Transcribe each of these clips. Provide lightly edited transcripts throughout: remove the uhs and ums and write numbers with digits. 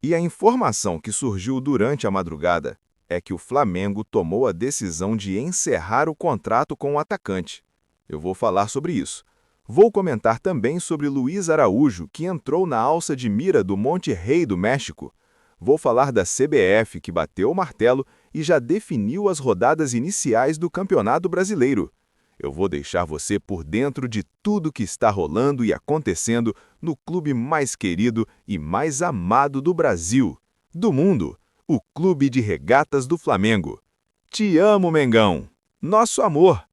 E a informação que surgiu durante a madrugada é que o Flamengo tomou a decisão de encerrar o contrato com o atacante. Eu vou falar sobre isso. Vou comentar também sobre Luiz Araújo, que entrou na alça de mira do Monte Rei do México. Vou falar da CBF, que bateu o martelo e já definiu as rodadas iniciais do Campeonato Brasileiro. Eu vou deixar você por dentro de tudo que está rolando e acontecendo no clube mais querido e mais amado do Brasil, do mundo, o Clube de Regatas do Flamengo. Te amo, Mengão! Nosso amor!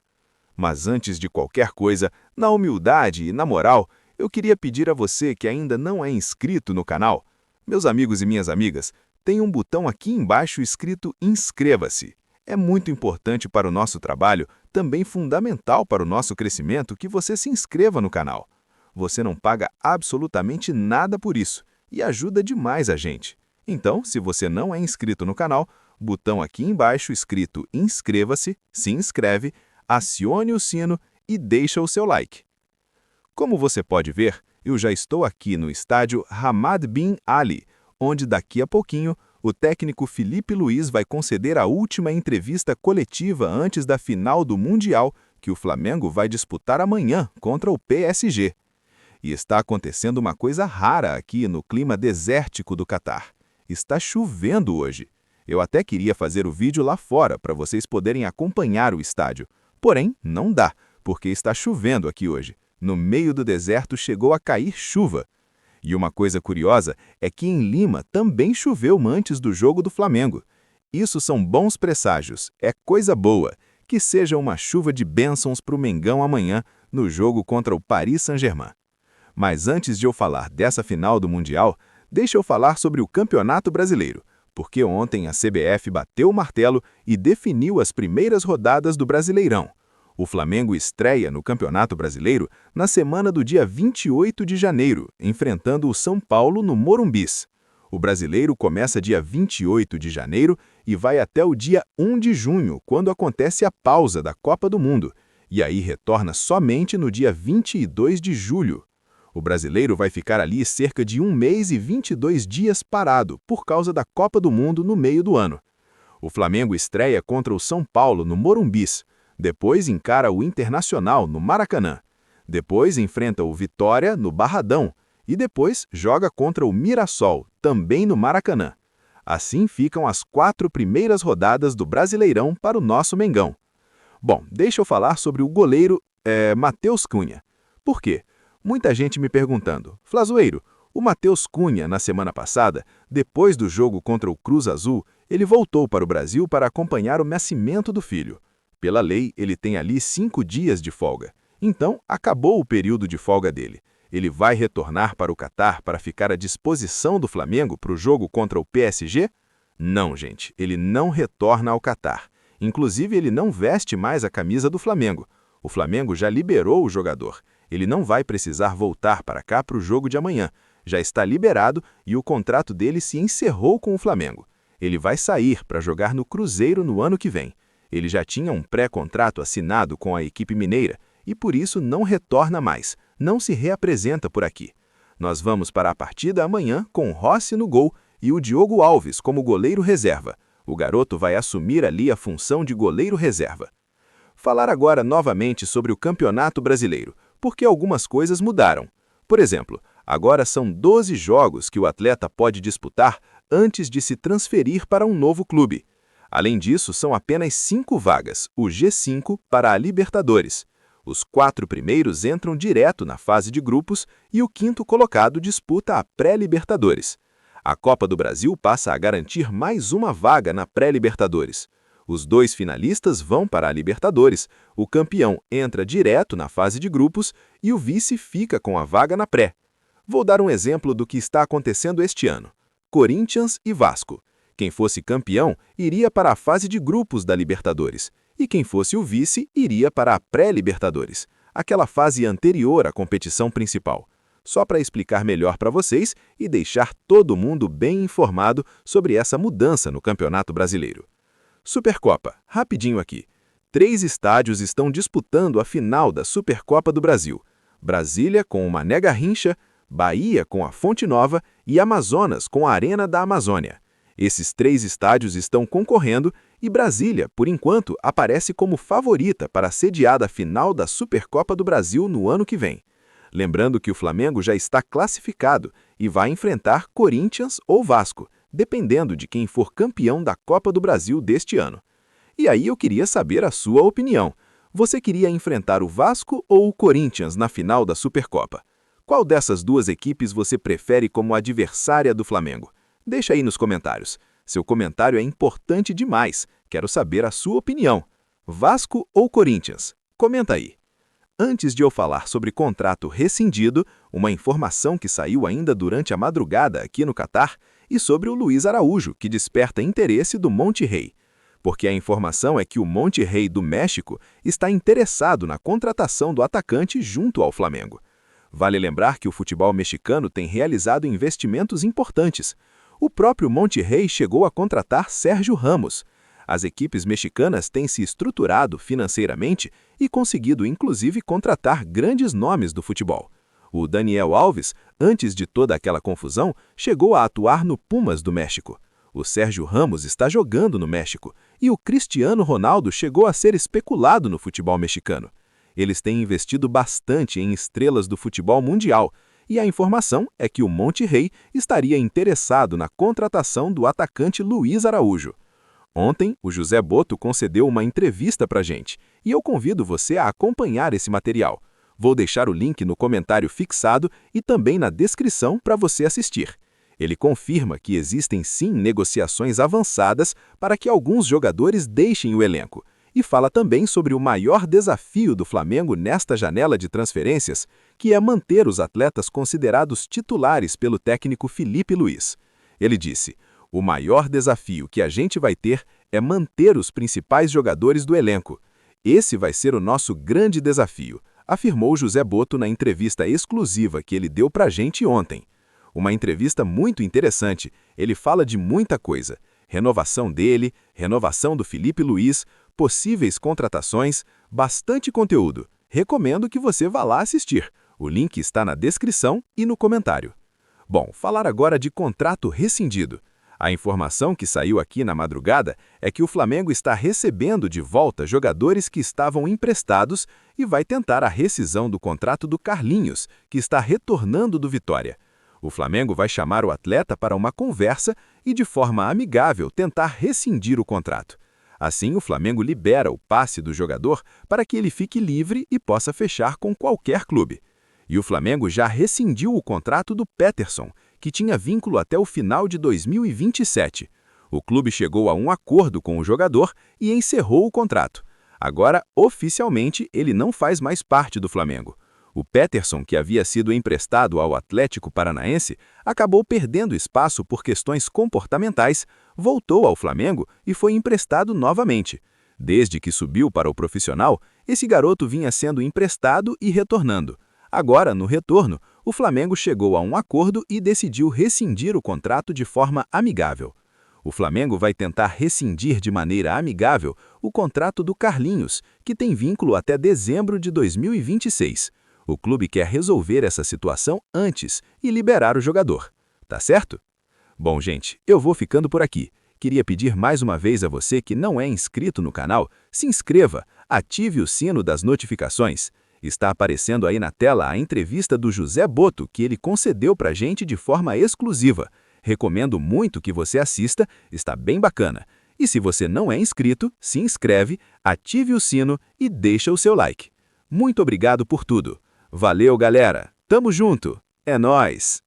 Mas antes de qualquer coisa, na humildade e na moral, eu queria pedir a você que ainda não é inscrito no canal. Meus amigos e minhas amigas, tem um botão aqui embaixo escrito Inscreva-se. É muito importante para o nosso trabalho, também fundamental para o nosso crescimento, que você se inscreva no canal. Você não paga absolutamente nada por isso e ajuda demais a gente. Então, se você não é inscrito no canal, botão aqui embaixo escrito Inscreva-se, se inscreve, acione o sino e deixa o seu like. Como você pode ver, eu já estou aqui no estádio Hamad Bin Ali, onde daqui a pouquinho o técnico Felipe Luiz vai conceder a última entrevista coletiva antes da final do Mundial que o Flamengo vai disputar amanhã contra o PSG. E está acontecendo uma coisa rara aqui no clima desértico do Catar. Está chovendo hoje. Eu até queria fazer o vídeo lá fora para vocês poderem acompanhar o estádio. Porém, não dá, porque está chovendo aqui hoje. No meio do deserto chegou a cair chuva. E uma coisa curiosa é que em Lima também choveu antes do jogo do Flamengo. Isso são bons presságios, é coisa boa. Que seja uma chuva de bênçãos para o Mengão amanhã no jogo contra o Paris Saint-Germain. Mas antes de eu falar dessa final do Mundial, deixa eu falar sobre o Campeonato Brasileiro, porque ontem a CBF bateu o martelo e definiu as primeiras rodadas do Brasileirão. O Flamengo estreia no Campeonato Brasileiro na semana do dia 28 de janeiro, enfrentando o São Paulo no Morumbis. O Brasileiro começa dia 28 de janeiro e vai até o dia 1 de junho, quando acontece a pausa da Copa do Mundo, e aí retorna somente no dia 22 de julho. O Brasileiro vai ficar ali cerca de 1 mês e 22 dias parado, por causa da Copa do Mundo no meio do ano. O Flamengo estreia contra o São Paulo no Morumbis. Depois encara o Internacional no Maracanã. Depois enfrenta o Vitória no Barradão. E depois joga contra o Mirassol, também no Maracanã. Assim ficam as 4 primeiras rodadas do Brasileirão para o nosso Mengão. Bom, deixa eu falar sobre o goleiro Matheus Cunha. Por quê? Muita gente me perguntando, Flazoeiro, o Matheus Cunha, na semana passada, depois do jogo contra o Cruz Azul, ele voltou para o Brasil para acompanhar o nascimento do filho. Pela lei, ele tem ali 5 dias de folga. Então, acabou o período de folga dele. Ele vai retornar para o Catar para ficar à disposição do Flamengo para o jogo contra o PSG? Não, gente, ele não retorna ao Catar. Inclusive, ele não veste mais a camisa do Flamengo. O Flamengo já liberou o jogador. Ele não vai precisar voltar para cá para o jogo de amanhã. Já está liberado e o contrato dele se encerrou com o Flamengo. Ele vai sair para jogar no Cruzeiro no ano que vem. Ele já tinha um pré-contrato assinado com a equipe mineira e por isso não retorna mais, não se reapresenta por aqui. Nós vamos para a partida amanhã com Rossi no gol e o Diogo Alves como goleiro reserva. O garoto vai assumir ali a função de goleiro reserva. Falar agora novamente sobre o Campeonato Brasileiro, porque algumas coisas mudaram. Por exemplo, agora são 12 jogos que o atleta pode disputar antes de se transferir para um novo clube. Além disso, são apenas 5 vagas, o G5, para a Libertadores. Os 4 primeiros entram direto na fase de grupos e o 5º colocado disputa a pré-Libertadores. A Copa do Brasil passa a garantir mais uma vaga na pré-Libertadores. Os 2 finalistas vão para a Libertadores, o campeão entra direto na fase de grupos e o vice fica com a vaga na pré. Vou dar um exemplo do que está acontecendo este ano. Corinthians e Vasco. Quem fosse campeão iria para a fase de grupos da Libertadores, e quem fosse o vice iria para a pré-Libertadores, aquela fase anterior à competição principal. Só para explicar melhor para vocês e deixar todo mundo bem informado sobre essa mudança no Campeonato Brasileiro. Supercopa, rapidinho aqui. 3 estádios estão disputando a final da Supercopa do Brasil. Brasília com o Mané Garrincha, Bahia com a Fonte Nova e Amazonas com a Arena da Amazônia. Esses 3 estádios estão concorrendo e Brasília, por enquanto, aparece como favorita para a sediada final da Supercopa do Brasil no ano que vem. Lembrando que o Flamengo já está classificado e vai enfrentar Corinthians ou Vasco, dependendo de quem for campeão da Copa do Brasil deste ano. E aí eu queria saber a sua opinião. Você queria enfrentar o Vasco ou o Corinthians na final da Supercopa? Qual dessas 2 equipes você prefere como adversária do Flamengo? Deixa aí nos comentários. Seu comentário é importante demais. Quero saber a sua opinião. Vasco ou Corinthians? Comenta aí. Antes de eu falar sobre contrato rescindido, uma informação que saiu ainda durante a madrugada aqui no Catar, e sobre o Luiz Araújo, que desperta interesse do Monterrey. Porque a informação é que o Monterrey do México está interessado na contratação do atacante junto ao Flamengo. Vale lembrar que o futebol mexicano tem realizado investimentos importantes. O próprio Monterrey chegou a contratar Sérgio Ramos. As equipes mexicanas têm se estruturado financeiramente e conseguido inclusive contratar grandes nomes do futebol. O Daniel Alves, antes de toda aquela confusão, chegou a atuar no Pumas do México. O Sérgio Ramos está jogando no México e o Cristiano Ronaldo chegou a ser especulado no futebol mexicano. Eles têm investido bastante em estrelas do futebol mundial e a informação é que o Monterrey estaria interessado na contratação do atacante Luiz Araújo. Ontem, o José Boto concedeu uma entrevista pra gente e eu convido você a acompanhar esse material. Vou deixar o link no comentário fixado e também na descrição para você assistir. Ele confirma que existem sim negociações avançadas para que alguns jogadores deixem o elenco e fala também sobre o maior desafio do Flamengo nesta janela de transferências, que é manter os atletas considerados titulares pelo técnico Felipe Luiz. Ele disse: "O maior desafio que a gente vai ter é manter os principais jogadores do elenco. Esse vai ser o nosso grande desafio", afirmou José Boto na entrevista exclusiva que ele deu pra gente ontem. Uma entrevista muito interessante, ele fala de muita coisa. Renovação dele, renovação do Felipe Luiz, possíveis contratações, bastante conteúdo. Recomendo que você vá lá assistir. O link está na descrição e no comentário. Bom, falar agora de contrato rescindido. A informação que saiu aqui na madrugada é que o Flamengo está recebendo de volta jogadores que estavam emprestados e vai tentar a rescisão do contrato do Carlinhos, que está retornando do Vitória. O Flamengo vai chamar o atleta para uma conversa e, de forma amigável, tentar rescindir o contrato. Assim, o Flamengo libera o passe do jogador para que ele fique livre e possa fechar com qualquer clube. E o Flamengo já rescindiu o contrato do Peterson, que tinha vínculo até o final de 2027. O clube chegou a um acordo com o jogador e encerrou o contrato. Agora, oficialmente, ele não faz mais parte do Flamengo. O Peterson, que havia sido emprestado ao Atlético Paranaense, acabou perdendo espaço por questões comportamentais, voltou ao Flamengo e foi emprestado novamente. Desde que subiu para o profissional, esse garoto vinha sendo emprestado e retornando. Agora, no retorno, o Flamengo chegou a um acordo e decidiu rescindir o contrato de forma amigável. O Flamengo vai tentar rescindir de maneira amigável o contrato do Carlinhos, que tem vínculo até dezembro de 2026. O clube quer resolver essa situação antes e liberar o jogador. Tá certo? Bom, gente, eu vou ficando por aqui. Queria pedir mais uma vez a você que não é inscrito no canal, se inscreva, ative o sino das notificações. Está aparecendo aí na tela a entrevista do José Boto que ele concedeu pra gente de forma exclusiva. Recomendo muito que você assista, está bem bacana. E se você não é inscrito, se inscreve, ative o sino e deixa o seu like. Muito obrigado por tudo. Valeu, galera. Tamo junto. É nóis.